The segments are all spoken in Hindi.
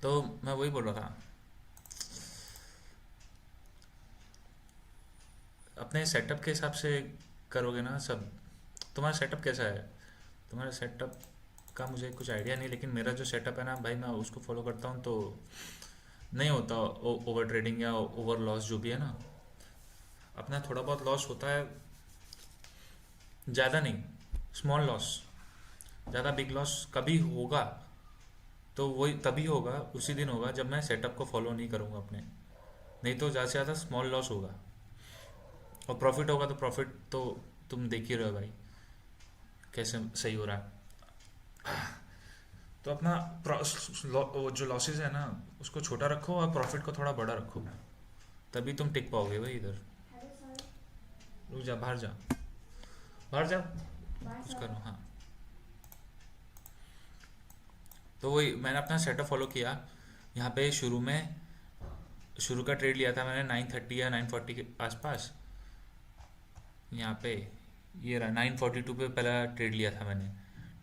तो मैं वही बोल रहा था, अपने सेटअप के हिसाब से करोगे ना सब। तुम्हारा सेटअप कैसा है? तुम्हारा सेटअप का मुझे कुछ आइडिया नहीं, लेकिन मेरा जो सेटअप है ना भाई, मैं उसको फॉलो करता हूँ तो नहीं होता ओवर ट्रेडिंग या ओवर लॉस जो भी है ना। अपना थोड़ा बहुत लॉस होता है, ज़्यादा नहीं, स्मॉल लॉस। ज़्यादा बिग लॉस कभी होगा तो वही तभी होगा, उसी दिन होगा जब मैं सेटअप को फॉलो नहीं करूँगा अपने। नहीं तो ज़्यादा से ज़्यादा स्मॉल लॉस होगा। और प्रॉफिट होगा तो प्रॉफिट तो तुम देख ही रहे हो भाई, कैसे सही हो रहा है। तो अपना वो जो लॉसेस है ना उसको छोटा रखो और प्रॉफिट को थोड़ा बड़ा रखो, तभी तुम टिक पाओगे भाई इधर। रुक जा, बाहर जा, बाहर जा, कुछ करो। हाँ, तो वही मैंने अपना सेटअप फॉलो किया। यहाँ पे शुरू का ट्रेड लिया था मैंने 930 या 940 के आसपास। यहाँ पे ये रहा 942 पे पहला ट्रेड लिया था मैंने,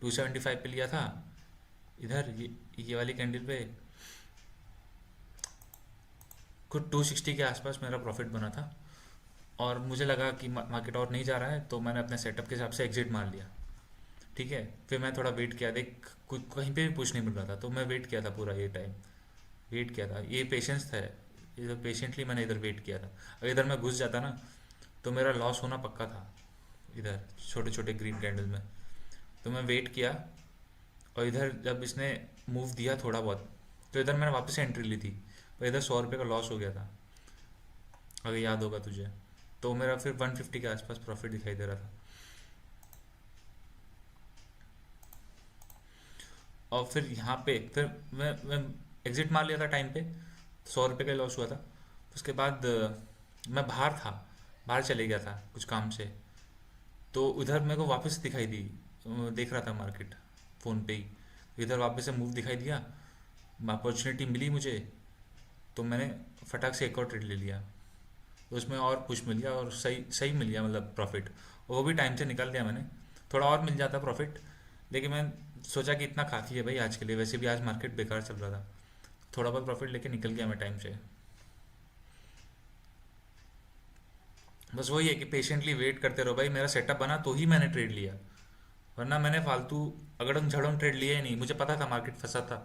275 पे लिया था। इधर ये वाली कैंडल पे कुछ 260 के आसपास मेरा प्रॉफिट बना था। और मुझे लगा कि मार्केट और नहीं जा रहा है, तो मैंने अपने सेटअप के हिसाब से एग्जिट मार लिया। ठीक है, फिर मैं थोड़ा वेट किया, देख कहीं पे भी पुश नहीं मिल रहा था, तो मैं वेट किया था पूरा ये टाइम। वेट किया था, ये पेशेंस था। इधर पेशेंटली मैंने इधर वेट किया था। अगर इधर मैं घुस जाता ना तो मेरा लॉस होना पक्का था, इधर छोटे छोटे ग्रीन कैंडल में। तो मैं वेट किया, और इधर जब इसने मूव दिया थोड़ा बहुत, तो इधर मैंने वापस से एंट्री ली थी। पर इधर 100 रुपये का लॉस हो गया था, अगर याद होगा तुझे। तो मेरा फिर 150 के आसपास प्रॉफिट दिखाई दे रहा था। और फिर यहाँ पे फिर मैं एग्जिट मार लिया था टाइम पे, 100 रुपये का लॉस हुआ था। उसके बाद मैं बाहर था, बाहर चले गया था कुछ काम से। तो उधर मेरे को वापस दिखाई दी, देख रहा था मार्केट फ़ोन पे ही। इधर वापस से मूव दिखाई दिया, अपॉर्चुनिटी मिली मुझे, तो मैंने फटाक से एक और ट्रेड ले लिया। तो उसमें और पुश मिल गया और सही सही मिल गया, मतलब प्रॉफिट। वो भी टाइम से निकाल दिया मैंने। थोड़ा और मिल जाता प्रॉफिट, लेकिन मैं सोचा कि इतना काफ़ी है भाई आज के लिए, वैसे भी आज मार्केट बेकार चल रहा था। थोड़ा बहुत प्रॉफिट लेके निकल गया मैं टाइम से। बस वही है कि पेशेंटली वेट करते रहो भाई। मेरा सेटअप बना तो ही मैंने ट्रेड लिया, वरना मैंने फालतू अगड़म झड़म ट्रेड लिया ही नहीं। मुझे पता था मार्केट फंसा था,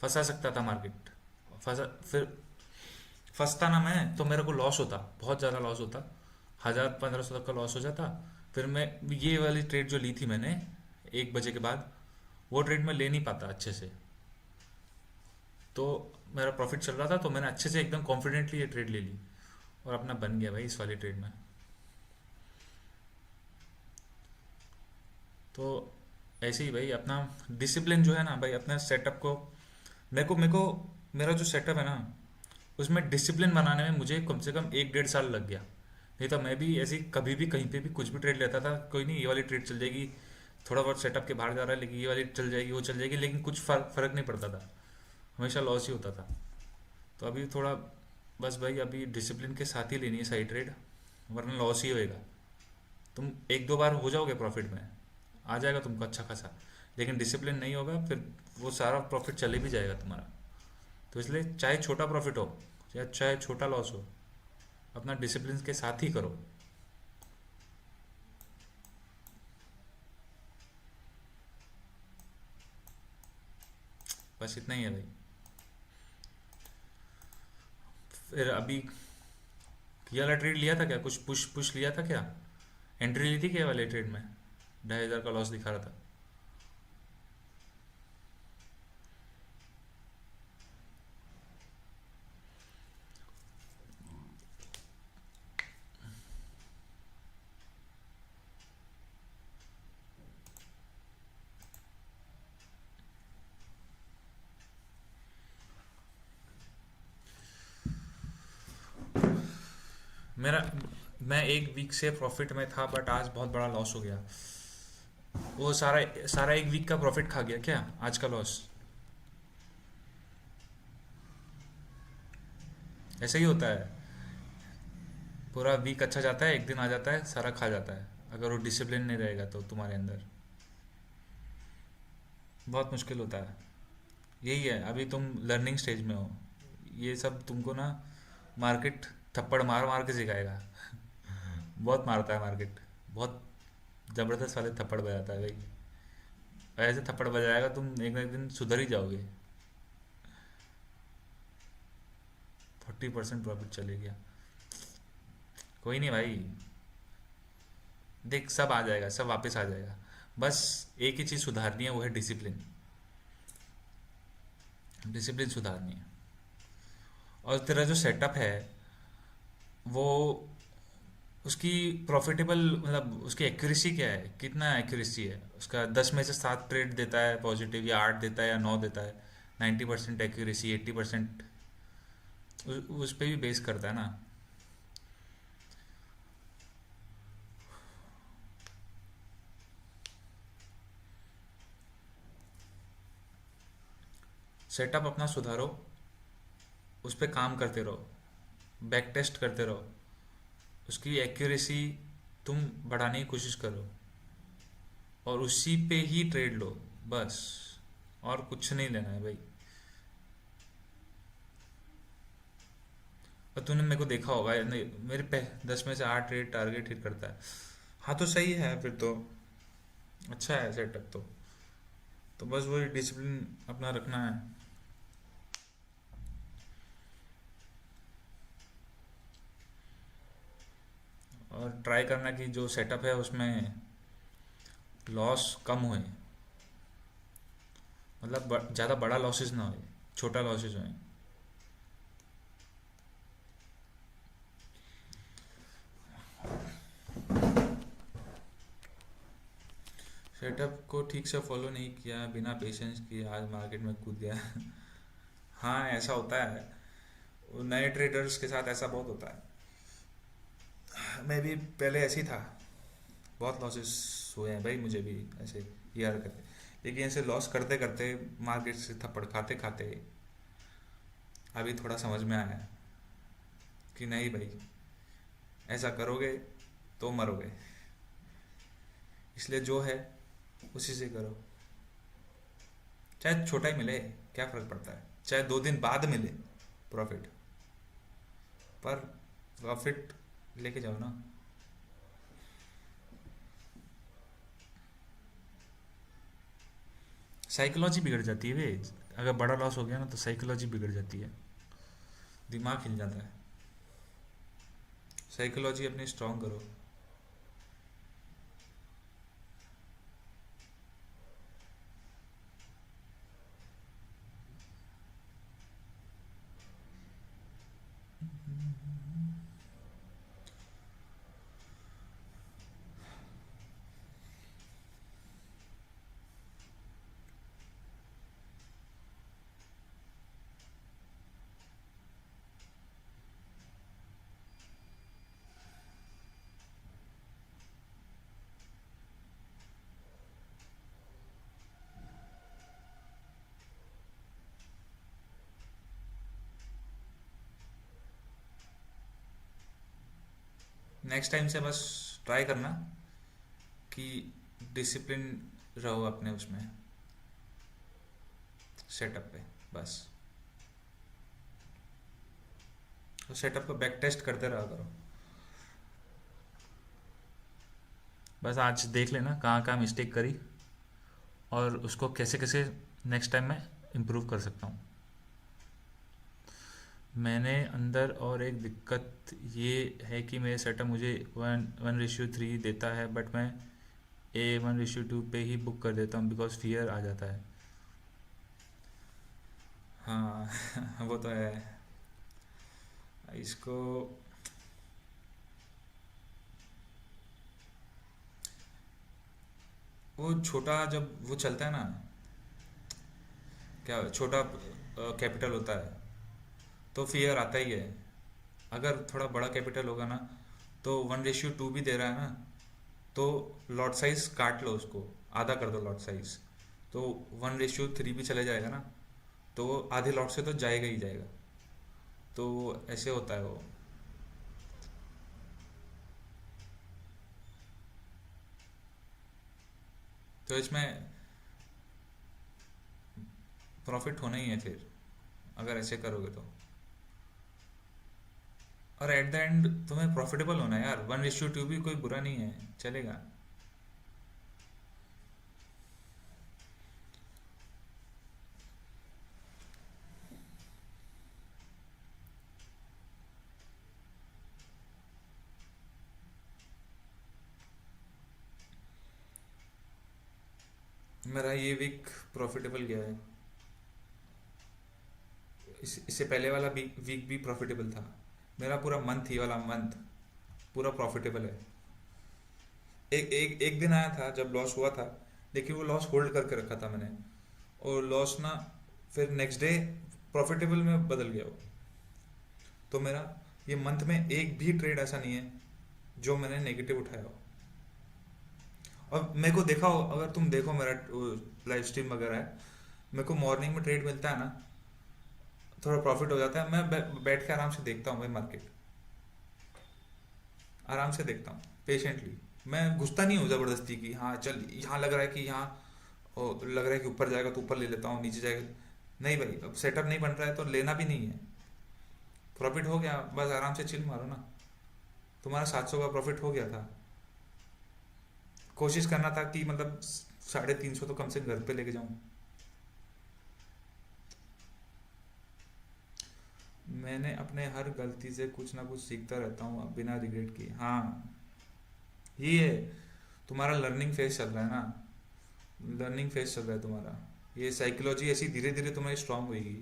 फंसा सकता था मार्केट। फंसा, फिर फंसता ना मैं तो मेरे को लॉस होता, बहुत ज़्यादा लॉस होता, 1000 1500 तक का लॉस हो जाता। फिर मैं ये वाली ट्रेड जो ली थी मैंने 1 बजे के बाद, वो ट्रेड मैं ले नहीं पाता अच्छे से। तो मेरा प्रॉफिट चल रहा था, तो मैंने अच्छे से एकदम कॉन्फिडेंटली ये ट्रेड ले ली, और अपना बन गया भाई इस वाली ट्रेड में। तो ऐसे ही भाई अपना डिसिप्लिन जो है ना भाई, अपने सेटअप को, मेरे को मेरा जो सेटअप है ना उसमें डिसिप्लिन बनाने में मुझे कम से कम 1 1.5 साल लग गया। नहीं तो मैं भी ऐसे ही कभी भी कहीं पे भी कुछ भी ट्रेड लेता था, कोई नहीं ये वाली ट्रेड चल जाएगी, थोड़ा बहुत सेटअप के बाहर जा रहा है लेकिन ये वाली चल जाएगी, वो चल जाएगी, लेकिन कुछ फर्क नहीं पड़ता था, हमेशा लॉस ही होता था। तो अभी थोड़ा, बस भाई अभी डिसिप्लिन के साथ ही लेनी है सही ट्रेड, वरना लॉस ही होएगा। तुम 1 2 बार हो जाओगे प्रॉफिट में, आ जाएगा तुमको अच्छा खासा, लेकिन डिसिप्लिन नहीं होगा फिर वो सारा प्रॉफिट चले भी जाएगा तुम्हारा। तो इसलिए चाहे छोटा प्रॉफिट हो या चाहे छोटा लॉस हो, अपना डिसिप्लिन के साथ ही करो। बस इतना ही है भाई। फिर अभी ये वाला ट्रेड लिया था क्या, कुछ पुश पुश लिया था क्या? एंट्री ली थी क्या ये वाले ट्रेड में? 2,500 का लॉस दिखा रहा था। मेरा मैं 1 वीक से प्रॉफिट में था, बट आज बहुत बड़ा लॉस हो गया। वो सारा सारा 1 वीक का प्रॉफिट खा गया क्या आज का लॉस? ऐसा ही होता है, पूरा वीक अच्छा जाता है, एक दिन आ जाता है सारा खा जाता है, अगर वो डिसिप्लिन नहीं रहेगा तो तुम्हारे अंदर बहुत मुश्किल होता है। यही है, अभी तुम लर्निंग स्टेज में हो। ये सब तुमको ना मार्केट थप्पड़ मार मार के सिखाएगा। बहुत मारता है मार्केट, बहुत ज़बरदस्त वाले थप्पड़ बजाता है भाई। ऐसे थप्पड़ बजाएगा तुम एक ना एक दिन सुधर ही जाओगे। 40% प्रॉफिट चले गया। कोई नहीं भाई, देख सब आ जाएगा, सब वापस आ जाएगा। बस एक ही चीज़ सुधारनी है, वो है डिसिप्लिन। डिसिप्लिन सुधारनी है। और तेरा जो सेटअप है वो, उसकी प्रॉफिटेबल मतलब उसकी एक्यूरेसी क्या है, कितना एक्यूरेसी है उसका? 10 में से 7 ट्रेड देता है पॉजिटिव, या 8 देता है, या 9 देता है? 90% एक्यूरेसी, 80%, उस पर भी बेस करता है ना। सेटअप अपना सुधारो, उस पर काम करते रहो, बैक टेस्ट करते रहो, उसकी एक्यूरेसी तुम बढ़ाने की कोशिश करो, और उसी पे ही ट्रेड लो, बस। और कुछ नहीं लेना है भाई। और तूने मेरे को देखा होगा, नहीं, मेरे पे 10 में से 8 ट्रेड टारगेट हिट करता है। हाँ तो सही है फिर तो, अच्छा है सेटअप तो बस वही डिसिप्लिन अपना रखना है। और ट्राई करना कि जो सेटअप है उसमें लॉस कम होए, मतलब ज़्यादा बड़ा लॉसेस ना होए, छोटा लॉसेस होए। सेटअप को ठीक से फॉलो नहीं किया, बिना पेशेंस किए आज मार्केट में कूद गया। हाँ ऐसा होता है, वो नए ट्रेडर्स के साथ ऐसा बहुत होता है। मैं भी पहले ऐसे ही था, बहुत लॉसेस हुए हैं भाई मुझे भी ऐसे, ये हरकत। लेकिन ऐसे लॉस करते करते, मार्केट से थप्पड़ खाते खाते, अभी थोड़ा समझ में आया है कि नहीं भाई, ऐसा करोगे तो मरोगे। इसलिए जो है उसी से करो, चाहे छोटा ही मिले, क्या फ़र्क पड़ता है, चाहे 2 दिन बाद मिले प्रॉफिट, पर प्रॉफिट लेके जाओ ना। साइकोलॉजी बिगड़ जाती है वे, अगर बड़ा लॉस हो गया ना तो साइकोलॉजी बिगड़ जाती है, दिमाग हिल जाता है। साइकोलॉजी अपनी स्ट्रांग करो। नेक्स्ट टाइम से बस ट्राई करना कि डिसिप्लिन रहो अपने उसमें, सेटअप पे, बस। तो सेटअप को बैक टेस्ट करते रहा करो। बस आज देख लेना कहाँ कहाँ मिस्टेक करी, और उसको कैसे कैसे नेक्स्ट टाइम मैं इम्प्रूव कर सकता हूँ। मैंने अंदर और एक दिक्कत ये है कि मेरे सेटअप मुझे 1:3 देता है, बट मैं A1:2 पे ही बुक कर देता हूँ, बिकॉज फियर आ जाता है। हाँ वो तो है। इसको, वो छोटा जब वो चलता है ना, क्या छोटा कैपिटल होता है तो फियर आता ही है। अगर थोड़ा बड़ा कैपिटल होगा ना, तो 1:2 भी दे रहा है ना, तो लॉट साइज काट लो उसको, आधा कर दो लॉट साइज, तो 1:3 भी चले जाएगा ना, तो वो आधे लॉट से तो जाएगा ही जाएगा। तो ऐसे होता है वो। तो इसमें प्रॉफिट होना ही है फिर, अगर ऐसे करोगे तो। और एट द एंड तुम्हें प्रॉफिटेबल होना है यार, 1:2 भी कोई बुरा नहीं है, चलेगा। मेरा ये वीक प्रॉफिटेबल गया है। इससे पहले वाला वीक भी प्रॉफिटेबल था। मेरा पूरा मंथ, ही वाला मंथ पूरा प्रॉफिटेबल है। एक एक एक दिन आया था जब लॉस हुआ था, लेकिन वो लॉस होल्ड करके रखा था मैंने, और लॉस ना फिर नेक्स्ट डे प्रॉफिटेबल में बदल गया वो। तो मेरा ये मंथ में एक भी ट्रेड ऐसा नहीं है जो मैंने नेगेटिव उठाया हो। और मेरे को देखा हो, अगर तुम देखो मेरा लाइव स्ट्रीम वगैरह है, मेरे को मॉर्निंग में ट्रेड मिलता है ना, थोड़ा प्रॉफिट हो जाता है, मैं बैठ के आराम से देखता हूँ भाई मार्केट, आराम से देखता हूँ पेशेंटली। मैं घुसता नहीं हूँ ज़बरदस्ती की, हाँ चल यहाँ लग रहा है कि यहाँ लग रहा है कि ऊपर जाएगा तो ऊपर ले लेता हूँ, नीचे जाएगा। नहीं भाई, अब सेटअप नहीं बन रहा है तो लेना भी नहीं है। प्रॉफिट हो गया, बस आराम से चिल मारो ना। तुम्हारा 700 का प्रॉफिट हो गया था, कोशिश करना था कि मतलब 350 तो कम से घर पे लेके जाऊँ। मैंने अपने हर गलती से कुछ ना कुछ सीखता रहता हूँ बिना रिग्रेट किए। हाँ, ये है, तुम्हारा लर्निंग फेज चल रहा है ना, लर्निंग फेज चल रहा है तुम्हारा। ये साइकोलॉजी ऐसी धीरे धीरे तुम्हारी स्ट्रांग होगी।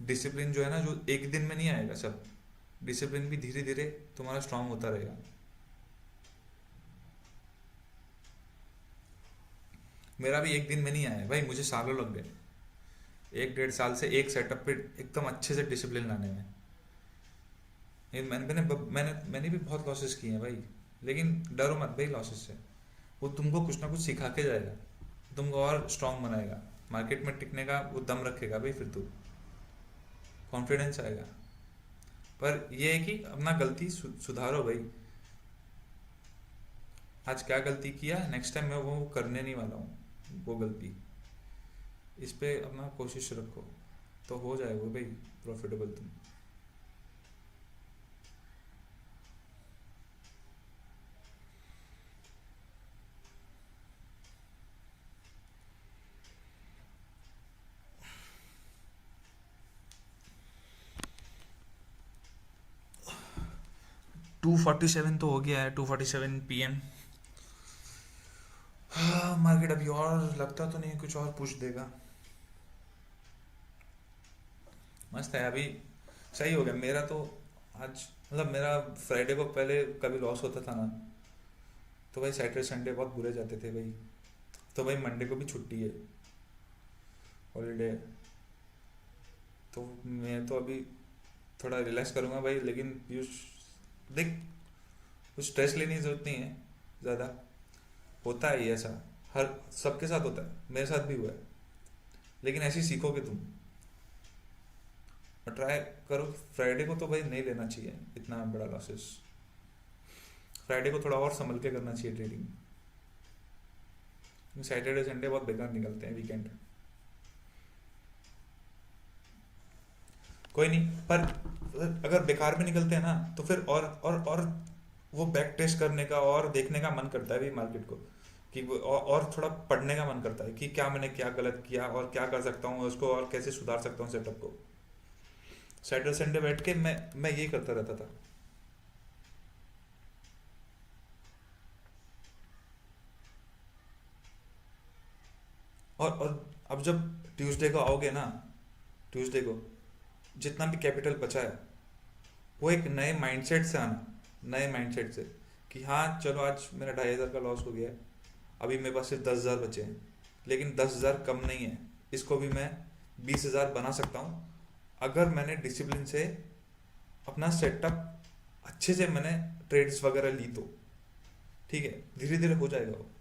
डिसिप्लिन जो है ना, जो एक दिन में नहीं आएगा सब, डिसिप्लिन भी धीरे धीरे तुम्हारा स्ट्रांग होता रहेगा। मेरा भी एक दिन में नहीं आया भाई, मुझे सालों लग गए, 1 1.5 साल से एक सेटअप पे एकदम अच्छे से डिसिप्लिन लाने में। ये मैंने भी बहुत लॉसेस किए हैं भाई, लेकिन डरो मत भाई लॉसेस से, वो तुमको कुछ ना कुछ सिखा के जाएगा, तुमको और स्ट्रांग बनाएगा, मार्केट में टिकने का वो दम रखेगा भाई, फिर तू कॉन्फिडेंस आएगा। पर ये है कि अपना गलती सुधारो भाई। आज क्या गलती किया, नेक्स्ट टाइम मैं वो करने नहीं वाला हूँ वो गलती। इस पे अपना कोशिश रखो तो हो जाएगा भाई प्रॉफिटेबल तुम। 2:47 तो हो गया है, 2:47 PM। हाँ, मार्केट अभी और लगता तो नहीं है कुछ और पुश देगा। मस्त है अभी, सही हो गया मेरा तो। आज मतलब मेरा फ्राइडे को पहले कभी लॉस होता था ना, तो भाई सैटरडे संडे बहुत बुरे जाते थे भाई। तो भाई मंडे को भी छुट्टी है, हॉलीडे। तो मैं तो अभी थोड़ा रिलैक्स करूँगा भाई, लेकिन पीयूष देख, कुछ स्ट्रेस लेने की जरूरत नहीं है ज़्यादा। होता है ये ऐसा, हर सबके साथ होता है, मेरे साथ भी हुआ है। लेकिन ऐसे ही सीखोगे तुम, और ट्राई करो। फ्राइडे को तो भाई नहीं लेना चाहिए इतना बड़ा लॉसेस। फ्राइडे को थोड़ा और संभल के करना चाहिए ट्रेडिंग। सैटरडे संडे बहुत बेकार निकलते हैं, वीकेंड। कोई नहीं, पर अगर बेकार में निकलते हैं ना, तो फिर और वो बैक टेस्ट करने का और देखने का मन करता है भी मार्केट को, कि और थोड़ा पढ़ने का मन करता है कि क्या मैंने क्या गलत किया और क्या कर सकता हूँ उसको, और कैसे सुधार सकता हूँ सेटअप को। सैटरडे संडे बैठ के मैं ये करता रहता था। और अब जब ट्यूसडे को आओगे ना, ट्यूसडे को जितना भी कैपिटल बचा है, वो एक नए माइंडसेट से आना, नए माइंडसेट से, कि हाँ चलो आज मेरा 2,500 का लॉस हो गया है, अभी मेरे पास सिर्फ 10,000 बचे हैं, लेकिन 10,000 कम नहीं है, इसको भी मैं 20,000 बना सकता हूँ, अगर मैंने डिसिप्लिन से अपना सेटअप अच्छे से मैंने ट्रेड्स वगैरह ली तो। ठीक है, धीरे धीरे हो जाएगा वो।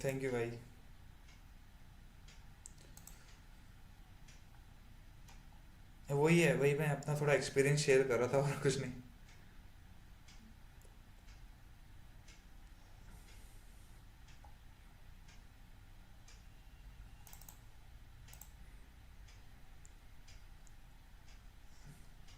थैंक यू भाई। वही है, वही मैं अपना थोड़ा एक्सपीरियंस शेयर कर रहा था और कुछ नहीं।